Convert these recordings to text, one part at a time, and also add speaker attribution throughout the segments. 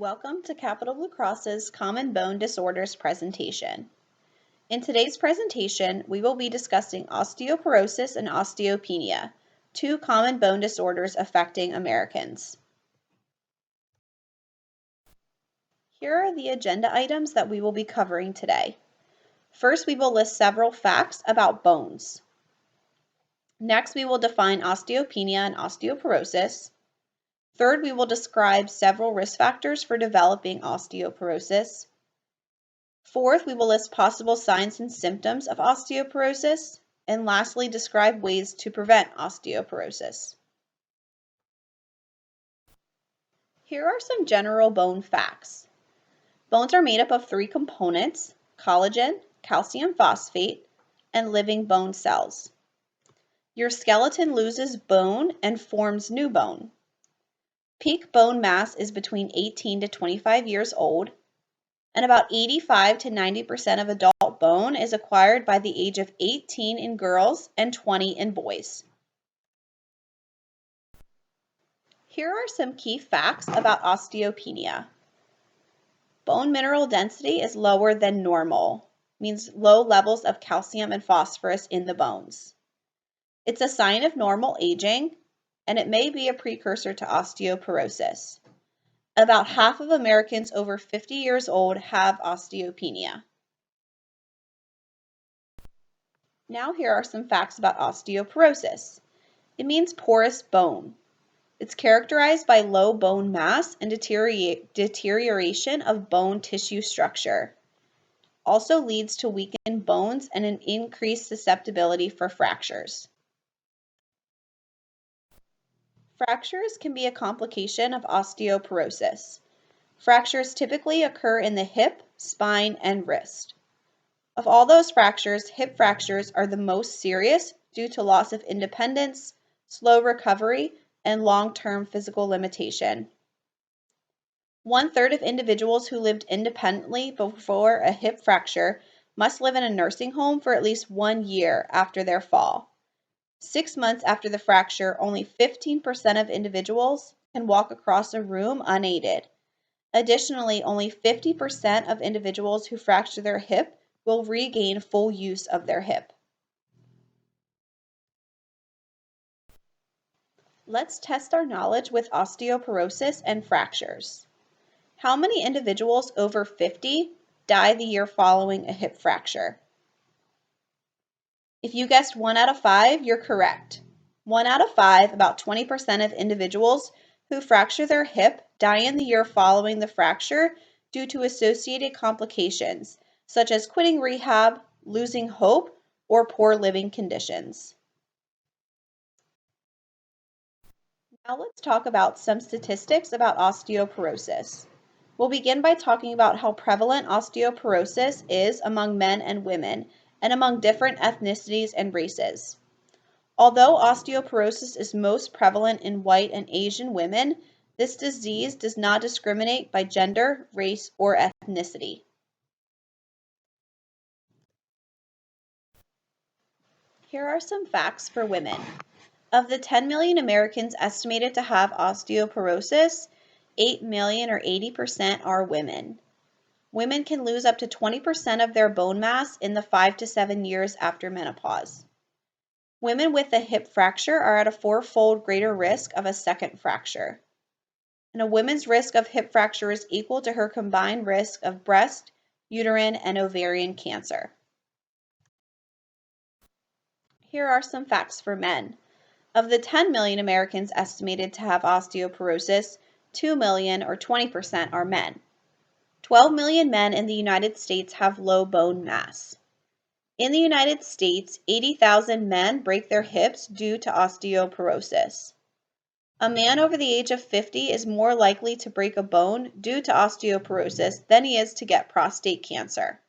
Speaker 1: Welcome to Capital Blue Cross's Common Bone Disorders presentation. In today's presentation, we will be discussing osteoporosis and osteopenia, two common bone disorders affecting Americans. Here are the agenda items that we will be covering today. First, we will list several facts about bones. Next, we will define osteopenia and osteoporosis. Third, we will describe several risk factors for developing osteoporosis. Fourth, we will list possible signs and symptoms of osteoporosis. And lastly, describe ways to prevent osteoporosis. Here are some general bone facts. Bones are made up of three components: collagen, calcium phosphate, and living bone cells. Your skeleton loses bone and forms new bone. Peak bone mass is between 18 to 25 years old, and about 85 to 90% of adult bone is acquired by the age of 18 in girls and 20 in boys. Here are some key facts about osteopenia. Bone mineral density is lower than normal, means low levels of calcium and phosphorus in the bones. It's a sign of normal aging, and it may be a precursor to osteoporosis. About half of Americans over 50 years old have osteopenia. Now here are some facts about osteoporosis. It means porous bone. It's characterized by low bone mass and deterioration of bone tissue structure. Also leads to weakened bones and an increased susceptibility for fractures. Fractures can be a complication of osteoporosis. Fractures typically occur in the hip, spine, and wrist. Of all those fractures, hip fractures are the most serious due to loss of independence, slow recovery, and long-term physical limitation. 1/3 of individuals who lived independently before a hip fracture must live in a nursing home for at least 1 year after their fall. 6 months after the fracture, only 15% of individuals can walk across a room unaided. Additionally, only 50% of individuals who fracture their hip will regain full use of their hip. Let's test our knowledge with osteoporosis and fractures. How many individuals over 50 die the year following a hip fracture? If you guessed 1 out of 5, you're correct. 1 out of 5, about 20% of individuals who fracture their hip die in the year following the fracture due to associated complications, such as quitting rehab, losing hope, or poor living conditions. Now let's talk about some statistics about osteoporosis. We'll begin by talking about how prevalent osteoporosis is among men and women, and among different ethnicities and races. Although osteoporosis is most prevalent in white and Asian women, this disease does not discriminate by gender, race, or ethnicity. Here are some facts for women. Of the 10 million Americans estimated to have osteoporosis, 8 million or 80% are women. Women can lose up to 20% of their bone mass in the 5 to 7 years after menopause. Women with a hip fracture are at a 4-fold greater risk of a second fracture. And a woman's risk of hip fracture is equal to her combined risk of breast, uterine, and ovarian cancer. Here are some facts for men. Of the 10 million Americans estimated to have osteoporosis, 2 million or 20% are men. 12 million men in the United States have low bone mass. In the United States, 80,000 men break their hips due to osteoporosis. A man over the age of 50 is more likely to break a bone due to osteoporosis than he is to get prostate cancer.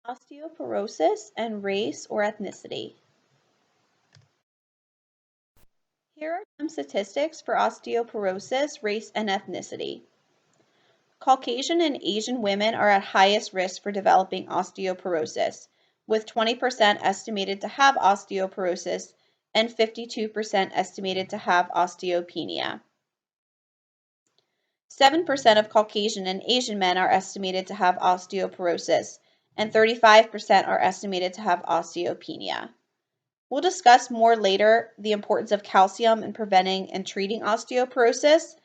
Speaker 1: Osteoporosis and race or ethnicity. Here are some statistics for osteoporosis, race, and ethnicity. Caucasian and Asian women are at highest risk for developing osteoporosis, with 20% estimated to have osteoporosis and 52% estimated to have osteopenia. 7% of Caucasian and Asian men are estimated to have osteoporosis, and 35% are estimated to have osteopenia. We'll discuss more later the importance of calcium in preventing and treating osteoporosis,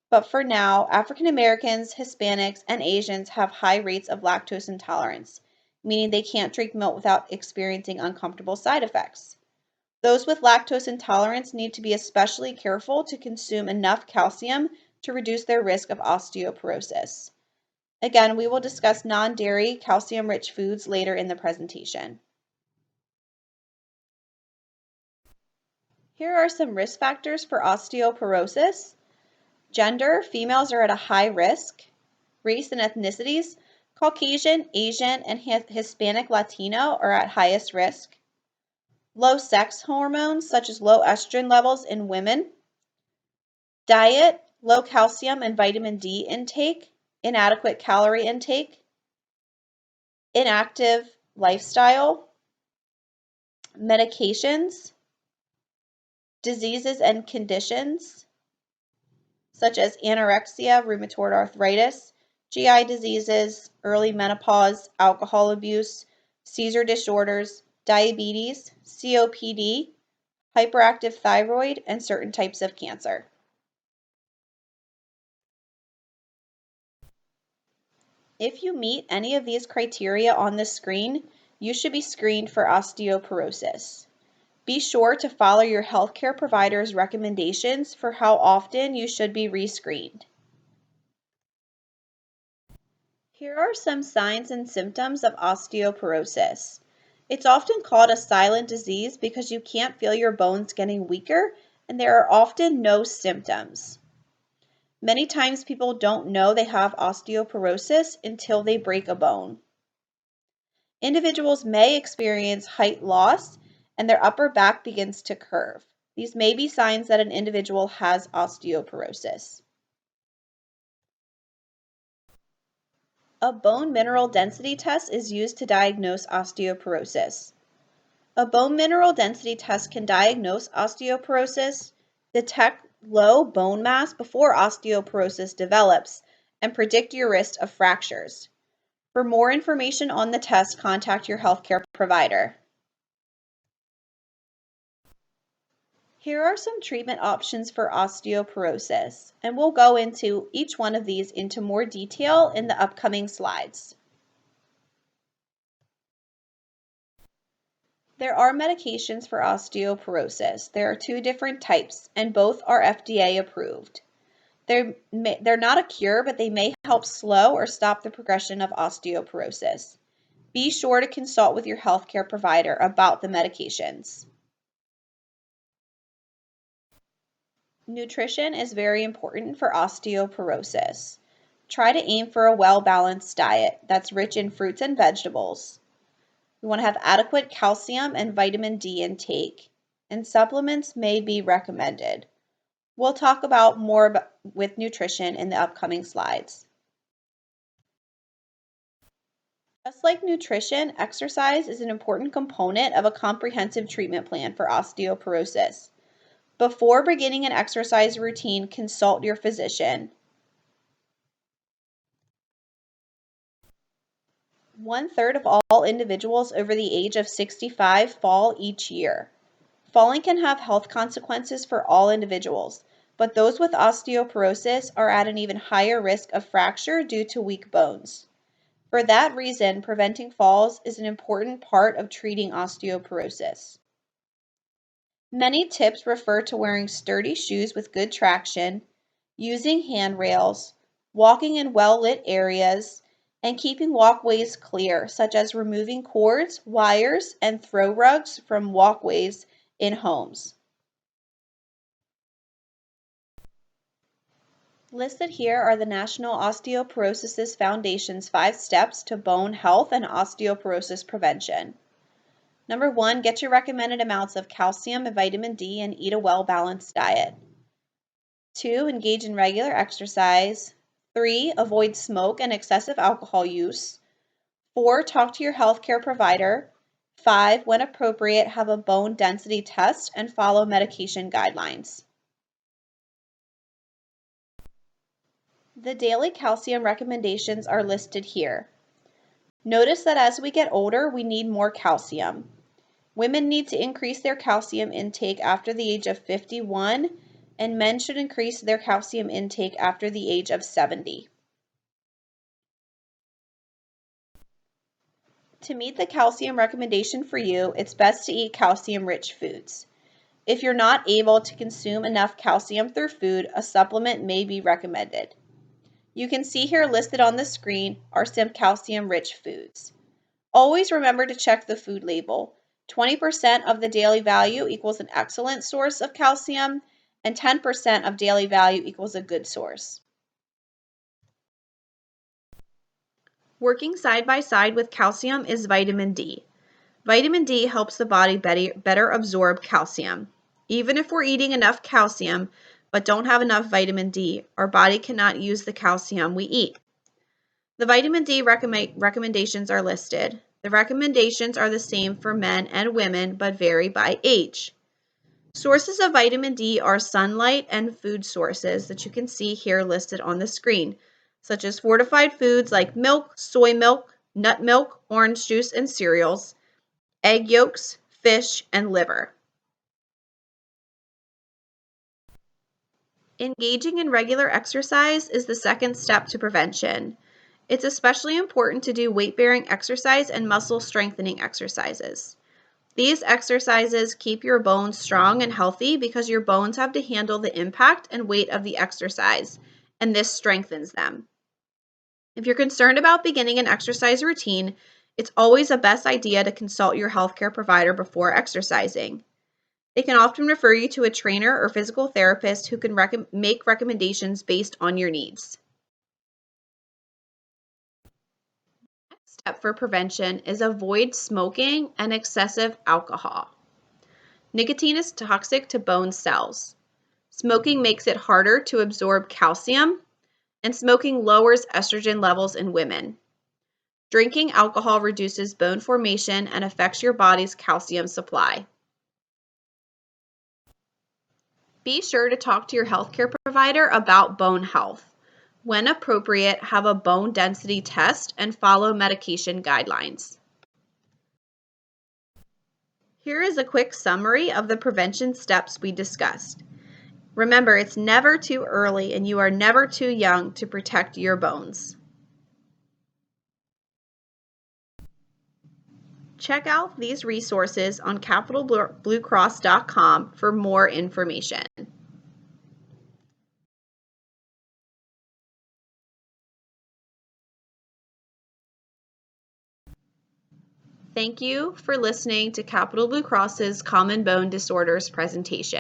Speaker 1: but for now, African Americans, Hispanics, and Asians have high rates of lactose intolerance, meaning they can't drink milk without experiencing uncomfortable side effects. Those with lactose intolerance need to be especially careful to consume enough calcium to reduce their risk of osteoporosis. Again, we will discuss non-dairy, calcium-rich foods later in the presentation. Here are some risk factors for osteoporosis. Gender, females are at a high risk. Race and ethnicities, Caucasian, Asian, and Hispanic Latino are at highest risk. Low sex hormones, such as low estrogen levels in women. Diet, low calcium and vitamin D intake, inadequate calorie intake. Inactive lifestyle. Medications, diseases and conditions, such as anorexia, rheumatoid arthritis, GI diseases, early menopause, alcohol abuse, seizure disorders, diabetes, COPD, hyperactive thyroid, and certain types of cancer. If you meet any of these criteria on the screen, you should be screened for osteoporosis. Be sure to follow your healthcare provider's recommendations for how often you should be rescreened. Here are some signs and symptoms of osteoporosis. It's often called a silent disease because you can't feel your bones getting weaker and there are often no symptoms. Many times people don't know they have osteoporosis until they break a bone. Individuals may experience height loss and their upper back begins to curve. These may be signs that an individual has osteoporosis. A bone mineral density test is used to diagnose osteoporosis. A bone mineral density test can diagnose osteoporosis, detect low bone mass before osteoporosis develops, and predict your risk of fractures. For more information on the test, contact your healthcare provider. Here are some treatment options for osteoporosis, and we'll go into each one of these into more detail in the upcoming slides. There are medications for osteoporosis. There are two different types, and both are FDA approved. They're not a cure, but they may help slow or stop the progression of osteoporosis. Be sure to consult with your healthcare provider about the medications. Nutrition is very important for osteoporosis. Try to aim for a well-balanced diet that's rich in fruits and vegetables. You want to have adequate calcium and vitamin D intake, and supplements may be recommended. We'll talk about more with nutrition in the upcoming slides. Just like nutrition, exercise is an important component of a comprehensive treatment plan for osteoporosis. Before beginning an exercise routine, consult your physician. 1/3 of all individuals over the age of 65 fall each year. Falling can have health consequences for all individuals, but those with osteoporosis are at an even higher risk of fracture due to weak bones. For that reason, preventing falls is an important part of treating osteoporosis. Many tips refer to wearing sturdy shoes with good traction, using handrails, walking in well-lit areas, and keeping walkways clear, such as removing cords, wires, and throw rugs from walkways in homes. Listed here are the National Osteoporosis Foundation's 5 steps to bone health and osteoporosis prevention. Number 1, get your recommended amounts of calcium and vitamin D and eat a well-balanced diet. 2, engage in regular exercise. 3, avoid smoke and excessive alcohol use. 4, talk to your healthcare provider. 5, when appropriate, have a bone density test and follow medication guidelines. The daily calcium recommendations are listed here. Notice that as we get older, we need more calcium. Women need to increase their calcium intake after the age of 51, and men should increase their calcium intake after the age of 70. To meet the calcium recommendation for you, it's best to eat calcium-rich foods. If you're not able to consume enough calcium through food, a supplement may be recommended. You can see here listed on the screen are some calcium-rich foods. Always remember to check the food label. 20% of the daily value equals an excellent source of calcium, and 10% of daily value equals a good source. Working side by side with calcium is vitamin D. Vitamin D helps the body better absorb calcium. Even if we're eating enough calcium but don't have enough vitamin D, our body cannot use the calcium we eat. The vitamin D recommendations are listed. The recommendations are the same for men and women but vary by age. Sources of vitamin D are sunlight and food sources that you can see here listed on the screen, such as fortified foods like milk, soy milk, nut milk, orange juice, and cereals, egg yolks, fish, and liver. Engaging in regular exercise is the second step to prevention. It's especially important to do weight-bearing exercise and muscle strengthening exercises. These exercises keep your bones strong and healthy because your bones have to handle the impact and weight of the exercise, and this strengthens them. If you're concerned about beginning an exercise routine, it's always a best idea to consult your healthcare provider before exercising. They can often refer you to a trainer or physical therapist who can make recommendations based on your needs. Next step for prevention is avoid smoking and excessive alcohol. Nicotine is toxic to bone cells. Smoking makes it harder to absorb calcium, and smoking lowers estrogen levels in women. Drinking alcohol reduces bone formation and affects your body's calcium supply. Be sure to talk to your healthcare provider about bone health. When appropriate, have a bone density test and follow medication guidelines. Here is a quick summary of the prevention steps we discussed. Remember, it's never too early and you are never too young to protect your bones. Check out these resources on capitalbluecross.com for more information. Thank you for listening to Capital Blue Cross's Common Bone Disorders presentation.